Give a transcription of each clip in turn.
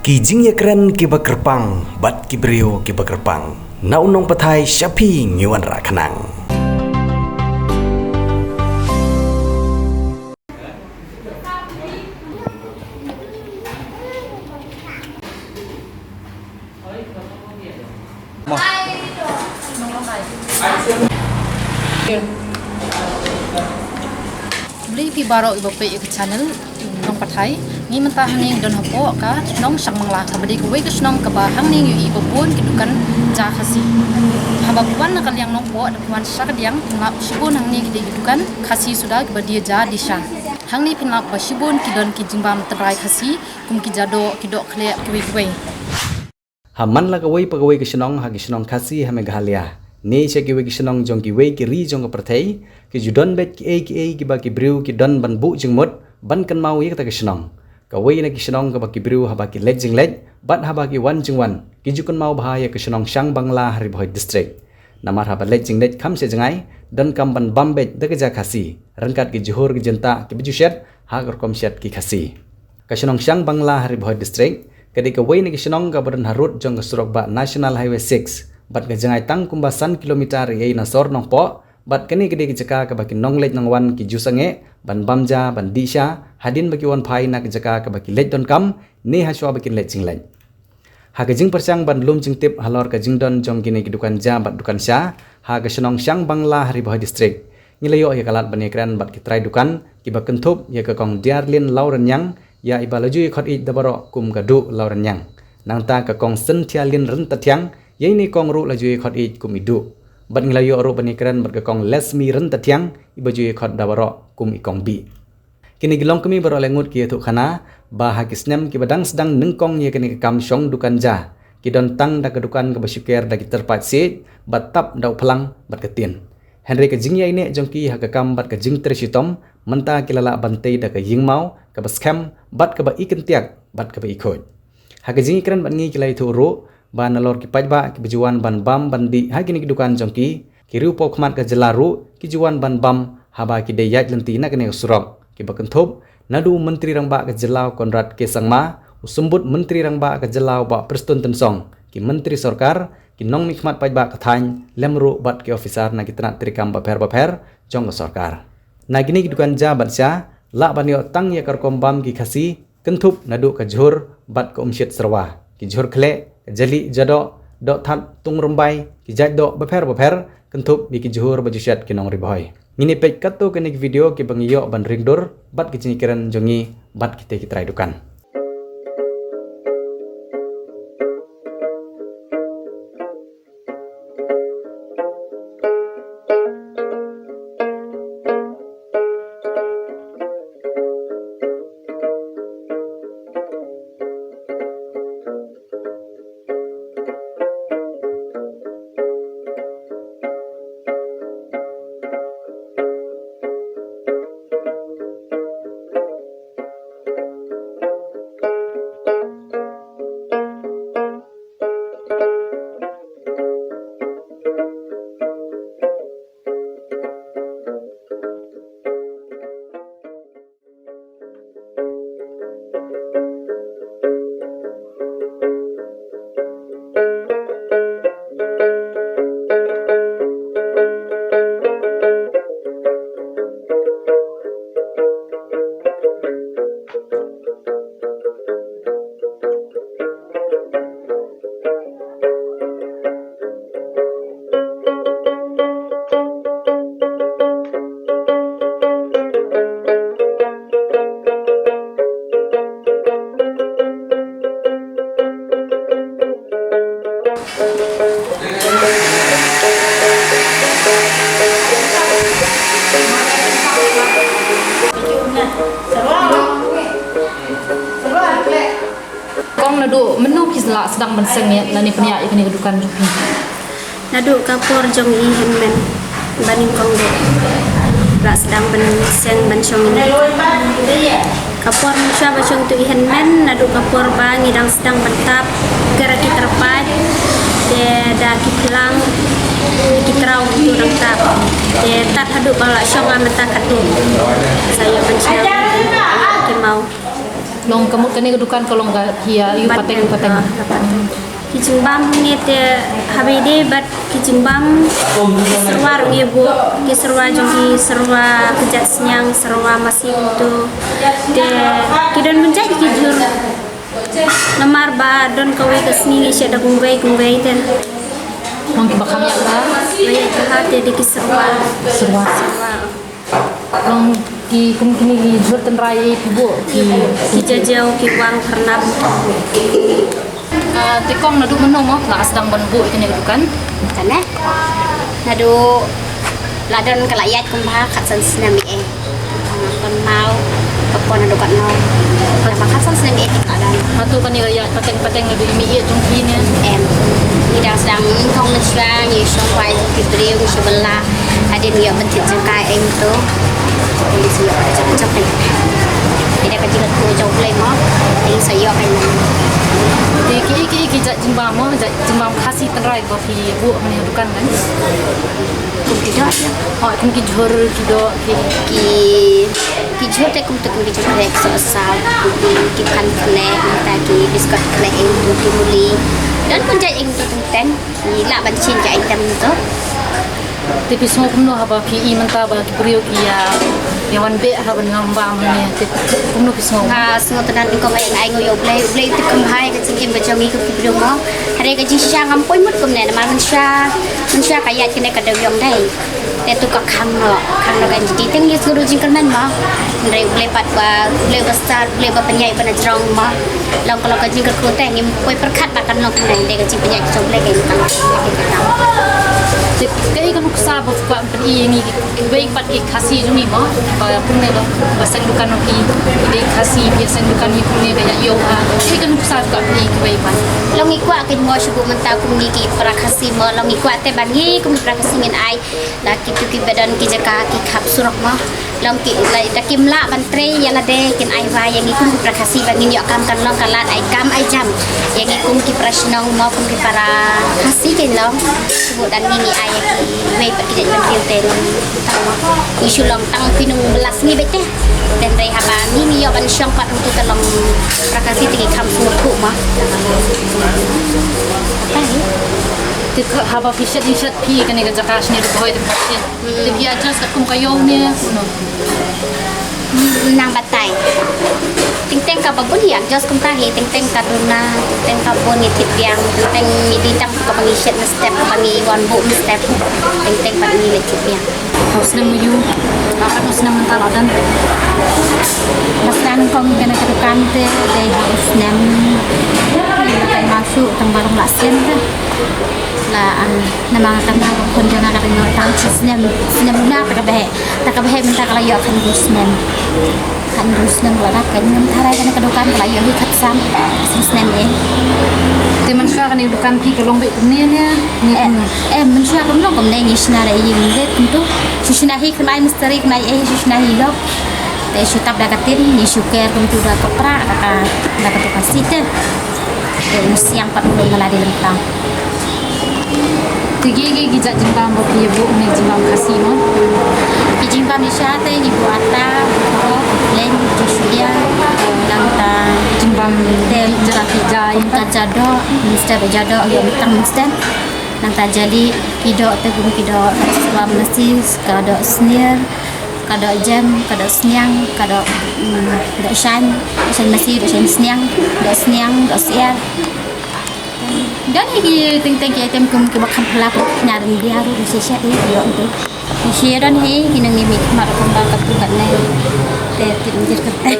Kijingnya keren kiba kerpang, bat kibrio kiba kerpang. Naunong patai syapi ngiwan rakanang. Beli pi baro ibu pe ke channel nong pathai ngi mentah hang don hopo ka nong sang mangla ka beli kuwe ke nong ka ba hang ning ibu pun kidukan ja khasi haba kuan na kalyang nong po da kuan sak diang na sibun hang ni kidukan khasi sudah ke dia ja disha hang ni pina ba sibun kidon ki jingbam trai khasi kum ki jado kidok khle kuwe Haman la kawai pagawai ke senong hagi senong khasi hame gahalia. Ni se kiwe ki senong jong ki wei ki ri jong ka perthai ki judon bet ki e ki ba ki briu ki don ban bu jing mot ban kan mau ye ka ke senong ka wei na ki senong ka ba ki briu ha ba ki lej jing lej bat ha ba ki wan jing wan ki ju kan mau bahaya ke senong Shang Bangla Hari Bhoi district namar ha ba lej jing lej kham se jangai don kam ban bambet da ka ja khasi rangkat ki johor ki jenta ki biju shet ha kar kom shet ki khasi ka senong Shang Bangla Hari Bhoi district kadi ka wei na ki senong ka badan harut jong ka surok ba National Highway 6 bat ka jangai tang kumbasan kilometer ye na sor nong po bat kani kedi jaka ka baki nonglej nang wan ki jusange ban bamja ban disha hadin baki wan phai na jaka ka baki lej don kam ne ha shwa baki lej jinglej ha ka jing persang ban lum jing tip halor ka jing don jong kini ki dukan ja bat dukan sha ha ka senong Shang Bangla Hari Bhoi district ngilayo ya kalat ban ekran bat ki trai dukan ki ba kentup ya ka kong diarlin lauren yang ya ibalaju khot i dabaro kum ka du lauren yang nang ta ka kong sen thialin ren tatyang ye ni kong ru laju khot i kum idu bat nglayo ro banikran bat ka kong lesmi ren tatyang ibaju khot dabaro kum i kong bi kini gilong kami baro lengut ki thu khana ba ha kisnem ki badang sedang nengkong ye kini kam shong dukan ja ki don tang da ka dukan ka basuker da ki terpat se bat tap dau phalang bat ka tin Henry ka jingya ine jongki ha ka kam bat ka jing tresitom menta kilala bantei da ka yingmau ka baskham bat ka ba iken tiak bat ka ba ikhoj ha ka jing kran bat ngi kilai thu ro ban nalor ki pajba ki bijuan ban bam bandi ha kini ki dukan jongki ki rupo khmat ka jelaru ki juan ban bam haba ki de yaj lenti na kene surok ki bakan thop nadu menteri rangba ka jelau Konrad ke sangma usumbut menteri rangba ka jelau ba Preston Tensong ki menteri sarkar ki nong mi khmat pajba ka thain lemru bat ki officer na ki tna trikam ba pher jong sarkar na gini ki dukan ja bat sya la banyo tang ya kar kombam ki khasi kentup nadu ka jhur bat ko umshit serwa ki jhur khle jali jado do that tung rumbai ki jaj do ba pher kentup bi ki jhur ba jushat ki nong ribhoi ngini pej katto kenik video ki bangiyo ban ringdur bat ki cinikiran jongi bat kita ki trai dukan kong nadu menu kisla sedang mensengnya nani penia ikni kedukan jupi nadu kapor jong i hemmen baning kong do la sedang benseng bensong ini kapor musya bacong tu i hemmen nadu kapor ba ngidang sedang bentap gara ki terpat de da ki pilang ki trau tu nang tap de tat hadu bala syong ameta katu saya bencang ki mau long kamu kani kedukan kalau enggak hia yu pateng Kijumbang ni te habide bat kijumbang serwa rungi bu ki serwa jongki serwa kejat senyang serwa masih itu te kidan menjadi kijur namar ba don kawe kesni isya da gunggai te long kibakam ya ba banyak jahat te di serwa serwa long ki kini ki jur tenrai ibu ki jajau ki wang karnap tikong nadu meno mo la sedang banbu kini kedukan Kana nadu ladon kalayat kumpah kat san sinami kon mau kapon nadu kat mau kalau makan san sinami kadan atau kani ya pateng nadu imi ye jongki ni ni dah sedang kong mencuba ni sampai kibriu sebelah ada ni yang mentit jengkai tu ni siap cocok ni tidak kecil tu jauh play mo ini saya kan ki jimbang mo jimbang khasi tenrai ba ki bu mani dukan kan tidak ya oh kum ki jhor ki do ki jhor te kum te kum ki jhor ek sosal ki kan kle ta ki biskot kle eng tu ki muli dan pun jai eng tu tenten ki la ban chin jai tem tu tapi semua kumno haba ki I menta ba ki brio ki ya wan be haba ngamba mani kumno ki semua semua tenan ko mai ai ngoyo play te kum hai ka chin ba chongi ko ki brio mo hare ka ji sha ngam poi mut kum ne ma man sha kayat kene ka dew yong dai te tu ka khang no kan ji teng ye suru jing kan man ma ndai play pat ba play ba star play ba penyai ba na jrong ma long kalau ka jing ka ko te ngim poi perkhat ba kan long nai de ka jing penyai ka play ka kan kai kan uksa ba kwa pen ni wei pat ki khasi jumi mo ba punne lo basang dukan ki de khasi biasa dukan ni punne ka yo kai kan uksa ka ni wei pat long ikwa kin mo shubu menta kum ni ki prakasi mo long ikwa te bangi kum prakasi ngin ai la ki tu ki badan ki jaka ki khap surok mo long ki lai ta kim la ban tre ya la de kin ai wa yang ikum prakasi bangin yo kam kan long kalat ai kam ai jam yang ikum ki prasnong mo kum ki para khasi kin long shubu dan ni ai ki wei pat ki ban tiu te long tang mo isu long tang pinung belas ni bete dan rei haba ni yo ban syong pat untuk telong prakasi ti kam surok mo te haba fishat pi kani ka jakash ni boy te pasi te bi adjust kum kayo ni no nang batai ting ka babun yang just kum ta he ting ka duna ting ka bon ni tip yang ting ni di tam ka bangi shet na step ka bangi one book step ting pa ni le tip yang haus na muyu akan haus na mental dan masan kong kana ka dukan te de haus nam kai masuk tang barang lasen te la nama kan kon jana ka ngor tang snem na ta ka behe minta kala yo kan snem la kan ngam tharai kana ka dukan kala yo khat sam snem te man ka kan dukan pi ka long be ni man sha kom long kom nei shna ra yin de tu shna hi khnai misteri khnai shna hi lo te shutap da katin ni shuker kom tu da kapra ka da ka kasih te siang 40 ngala di lentang Tige gija jimbang bo ki bu ne jimbang khasi mo jimbang ni sha te ni buata ko len jusia nangta jimbang del jara tija ta jado mista bejado yo tang mista nangta jadi kido te gum kido swam nasi kado snir kado jam kado snyang kado do shan nasi do shan snyang do siar dan ini ting-ting ki item kum ke bakam pelak na rin dia ru sesya di yo tu sesya dan he kinang ni mik mar kum ba ka tu kan nai te tin jir ka tai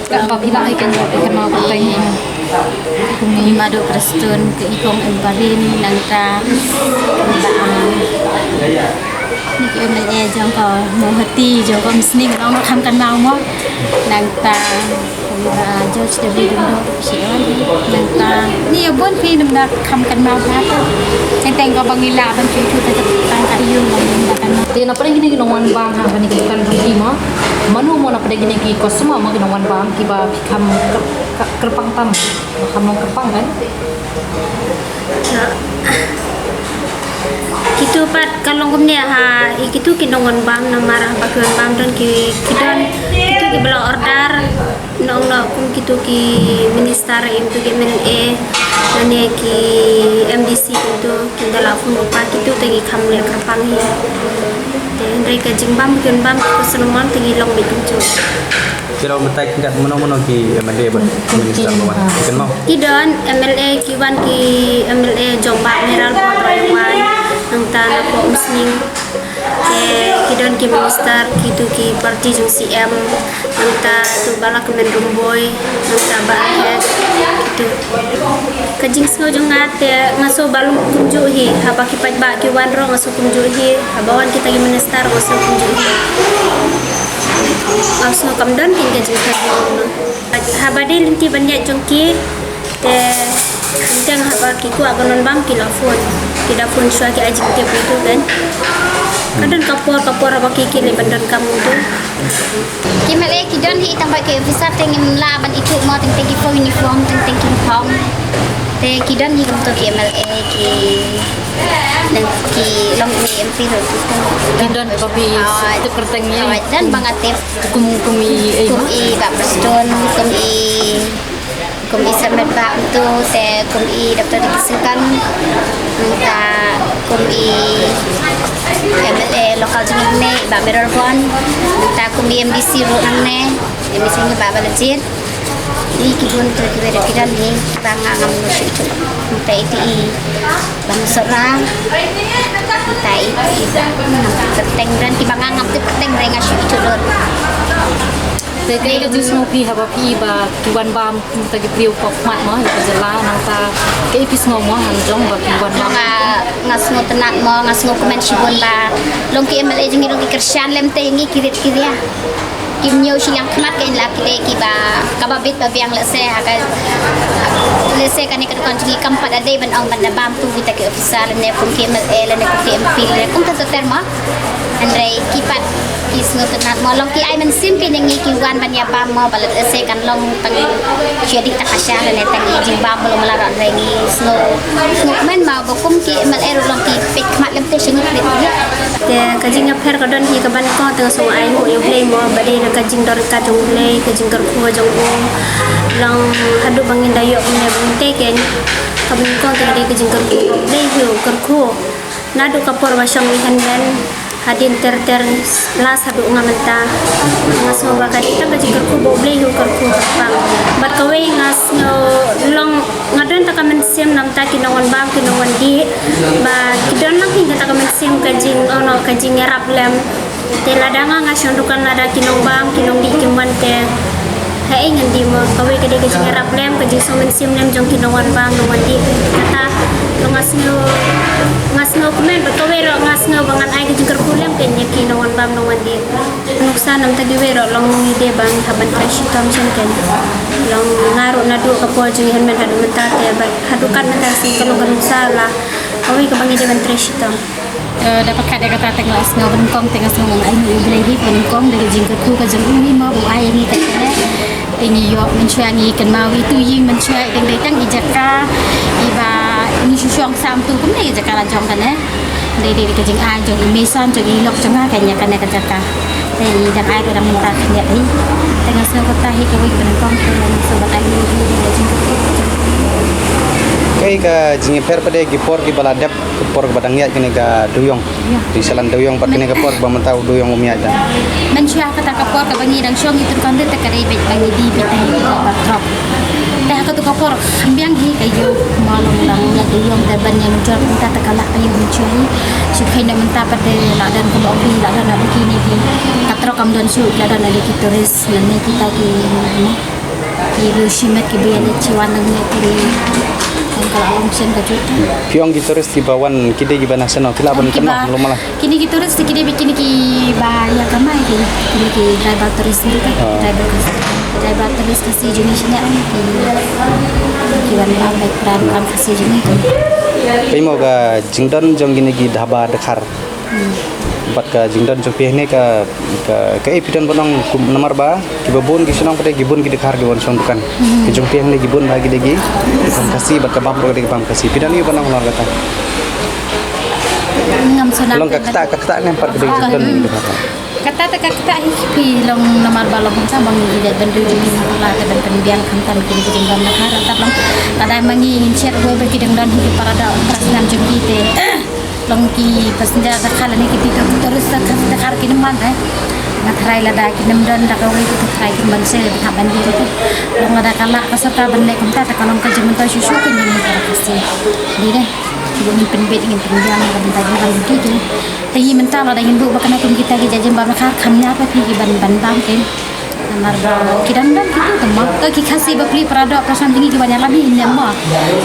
ka pa pila ai kan mau ka tai ni kum ni madu prestun ke ikong embarin nang ta ni ki em le jong ko mo hati jong ko misning ong kham kan mau mo nang ta George David Indo sian nanta ni bon pi namda kham kan mau ha teng ko bangila ban pi tu ta ka yu namda kan te na pare gini ginong bang ha bani ki kan ki mo manu mo na pare gini ki kosma mo ginong bang ki ba kham kerpang tam kham kerpang kan Kitu pat kalong kumne ha ikitu kinongon bam na marah bakuan bam dan kidon kitu ki bela order nong kum kitu ki minister itu ki MLA nane ki MDC itu ki dalafun pa kitu tagi kamle kapang hi Hendrai ka jingbam kun bam ko senuman tagi long bituncu Kira mentai tingkat mana-mana ki MLA minister bawan. Kan mau. Kidon MLA kiwan ki MLA Jombang Meral Pondroiwan nang tanah po musning kidon ki minister kitu ki parti jung CM nang ta tu bala kemen rumboy nang ta bahet kitu kajing sno jung ngate ngaso balung kunju hi haba ki paj ba ki wan ro ngaso kunju hi habawan kita ki minister ngaso kunju hi Ausno kamdan tinggal jengkat habade linti banyak jongki te intang haba kiku agonon bang kilafon kidafon shwa ki ajik te itu kan kadang kapor haba kiki le bandan kamu tu Kimale kidon hi tambah ke visa tengin laban itu mau teng uniform teng pom te kidon hi kum to MLA ki dan ki long ni MP ro Kidon babi itu kertengnya dan bangatif kumi Pak Preston kumi semet Pak tu te kumi daftar dikisikan minta kumi MLA lokal jenis ne Pak Mererpon minta kumi MDC ro ne MDC ni Pak Balajit di kibun tu kibera kidan ni banga ngam nusi tu minta ITI bang sorang minta ITI keteng dan kibanga ngam tu keteng renga syu itu lor Jadi ke jus ngopi haba pi ba kiwan bam kita ke priu kok mat mah ya jela nang ta ke ipis ngomong hanjong ba kiwan bam ngasmo tenak mo ngasmo komen sibon ba long ki MLA jengi long ki kersian lem te ngi kirit kiria kim nyo silang kmat kain laki le ki ba kababit ba biang lese aga lese kan ikan konjungi kampat ada ban ong ban bam tu kita ke officer ne pun ki MLA le ne ki MP le kum ta terma andrei kipat kisno tenat mo long ki ai men sim ki nengi ki wan ban ya bam mo balat lese kan long tang jadi tak asya le tang jing bam lo melaran rengi sno men ma bokum ki MLA long ki pek mat lem te sing krit te kajing apher kadon hi kaban ko teng so ai mo yo play mo bade na kajing dor ka jong play kajing kar ko jong long hadu bangin dayo ne bunte ken kaban ko teng de kajing kar ko play yo kar ko nadu kapor wasang ihan ben hadin ter las hadu ngamenta ngas mo ba kadita kajing kar ko boble yo kar ko pang bat kawe ngas no long ngadon ta kamen sim nam ta kinongon bang kinongon di ba kidon lang hinga ta kamen sim kajing ono kajing ngerap lem te ladanga ngasion dukan lada kinong bang kinong di kiman te hai ngandi mo kawe kade kajing ngerap lem kajing somen sim lem jong kinongon bang nongon di kata lo ngasno komen ba kawe ro ngasno bangan ai kajing kerkulem kenya kinongon bang nongon di nuksan nam tagi we ro long ide bang haban fresh tom chen ken long ngaru nadu kapol jeng hen men hadu menta te ba hadukan menta sing kalong sala kawe ka bang ide ban fresh tom dapat kada kata tengah asnga benkong tengah senong ai ni lagi benkong dari jingkat ku ka jeng umi ma bu ai ni tak kene tingi yo mencuangi kan mawi tu ying mencuai deng dei tang ijaka iba ni syong sam tu kum ni ijaka la jong kan dei ka jeng ai jong imesan jong ilok jong ha kanya kan ka jaka dei dan ai ka menta kenya ni tengah senong kota hi ka wi benkong sobat ai ni di jingkat Kai ka jingi per pada gipor ki baladap por badang ya kene ga duyong di salan duyong pat kene ga por ba mentau duyong umia dan Mensyah kata kapor ka bangi dang syong itu kan te kare bet bangi di bet ai ba trop teh ka tu kapor ambiang hi kayu malong lang ya duyong da ban yang jor minta takala kayu mencuri sukhaina menta pada la dan ko opi la dan na kini di katro kam don su la dan ali turis lan ne kita ki rushimet ki biane ciwan nang ne ki kalau alam sen ka juta piong gitaris di bawan kide gi banasano kila ban kenok lo malah kini kita turis kini bikin ki bahaya kamai kini ki driver turis ni kan driver turis kasih jenisnya ki wan baik peran kasih jenis kai mo ga jingdon jong gini gi dhaba dekhar bat ka jingdon jong pih ne ka epidan bonong nomor ba ki babon ki sunong pada gibun ki dekhar gi won song dukan ki jong pih ne gibun bagi degi kasih bat ka bam ro degi bam kasih pidan ni bonong lor kata ngam sonang Long kata lempar ke Judon gitu kan. kata hipi long namar balong sa mangi ida bandu di pala ka dan pendian kantan kini kejeng dan nakara tablong kada mangi share gue bagi dengan hidup para da prasnan jengki te long ki pasenda kala ni ki pika terus dakar kini man ngatrai lada ki nemdan da ka wi ku trai ki banse ha bandi tu long lada kala kasata bande kumta ta kalong ka jemen ta susu ki ni kasi di deh ingin penbet ingin pendiam ingin pendiam kalau begitu tapi mental ada ingin buat makna kita jajan bakar kami apa pergi ban bang kan namar kidan dan kita temak ke kasih beli produk perasaan tinggi banyak lagi ini mah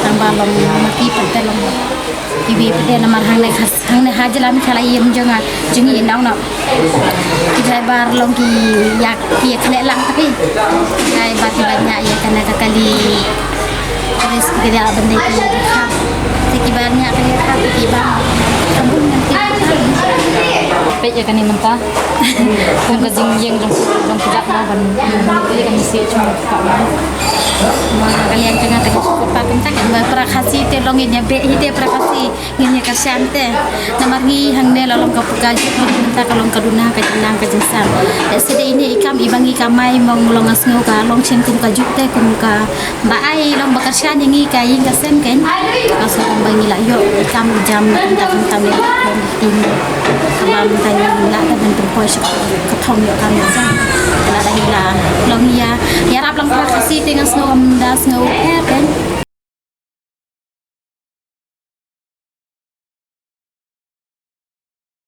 tambah long mati pentel long ibu pada namar hang naik haji lami kalau ia menjangan jengi nau nak kita bar long ki yak ki kena lang tapi kai bati banyak ya karena kali terus kita benda itu sekibarnya akan tiba kamu nanti ya kan ini mentah kung kajing dong kejak mau ban ini kami sih cuma kalian jangan tak cukup pakai tak kan prakasi te longin ya be ide prakasi ngin ya kasyante namargi hangne lalong kapugaji mentah kalong kaduna kajinang kajinsan sede ini ikam ibangi kamai mong longas ngau ka long chen kum kajuk te kum ka baai long bakarsan yangi kayin kasem kan aso bangi la yo ikam jam tak tam le tim abam tanya la ta ben perpoi sik ka thong yo kan sa la da hila long ya rap long prakasi te ngas ngau das ngau kan